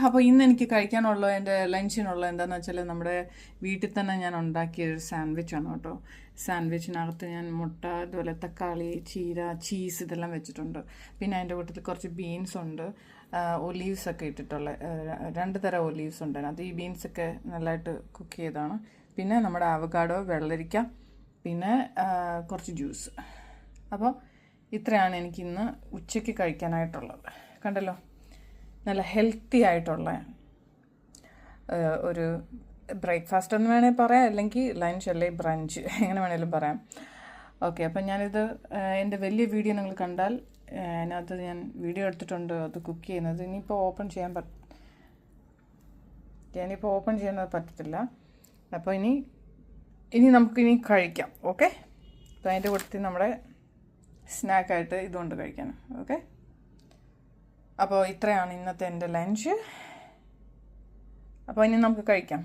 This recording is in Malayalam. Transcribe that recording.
അപ്പോൾ ഇന്ന് എനിക്ക് കഴിക്കാനുള്ള എൻ്റെ ലഞ്ചിനുള്ള എന്താണെന്ന് വെച്ചാൽ നമ്മുടെ വീട്ടിൽ തന്നെ ഞാൻ ഉണ്ടാക്കിയൊരു സാൻഡ്വിച്ചാണ് കേട്ടോ. സാൻഡ്വിച്ചിനകത്ത് ഞാൻ മുട്ട, അതുപോലെ തക്കാളി, ചീര, ചീസ് ഇതെല്ലാം വെച്ചിട്ടുണ്ട്. പിന്നെ അതിൻ്റെ കൂട്ടത്തിൽ കുറച്ച് ബീൻസ് ഉണ്ട്, ഒലീവ്സ് ഒക്കെ ഇട്ടിട്ടുള്ള 2 തരം ഒലീവ്സ് ഉണ്ട്. അത് ഈ ബീൻസൊക്കെ നല്ലതായിട്ട് കുക്ക് ചെയ്തതാണ്. പിന്നെ നമ്മുടെ അവക്കാഡോ, വെള്ളരിക്ക, പിന്നെ കുറച്ച് ജ്യൂസ്. അപ്പോൾ ഇത്രയാണ് എനിക്കിന്ന് ഉച്ചയ്ക്ക് കഴിക്കാനായിട്ടുള്ളത്. കണ്ടല്ലോ, നല്ല ഹെൽത്തി ആയിട്ടുള്ള ഒരു ബ്രേക്ക്ഫാസ്റ്റ് എന്ന് വേണേൽ പറയാം, അല്ലെങ്കിൽ ലഞ്ച് അല്ലെങ്കിൽ ബ്രഞ്ച്, എങ്ങനെ വേണേലും പറയാം. ഓക്കെ, അപ്പം ഞാനിത് എൻ്റെ വലിയ വീഡിയോ നിങ്ങൾ കണ്ടാൽ അതിനകത്ത് ഞാൻ വീഡിയോ എടുത്തിട്ടുണ്ട് അത് കുക്ക് ചെയ്യുന്നത്. ഞാനിപ്പോൾ ഓപ്പൺ ചെയ്യാൻ പറ്റത്തില്ല. അപ്പോൾ ഇനി നമുക്കിനി കഴിക്കാം. ഓക്കെ, അപ്പോൾ അതിൻ്റെ കൂട്ടത്തിൽ നമ്മുടെ സ്നാക്കായിട്ട് ഇതുകൊണ്ട് കഴിക്കാൻ. ഓക്കെ, അപ്പോൾ ഇത്രയാണ് ഇന്നത്തെ എൻ്റെ ലഞ്ച്. അപ്പോൾ ഇനി നമുക്ക് കഴിക്കാം.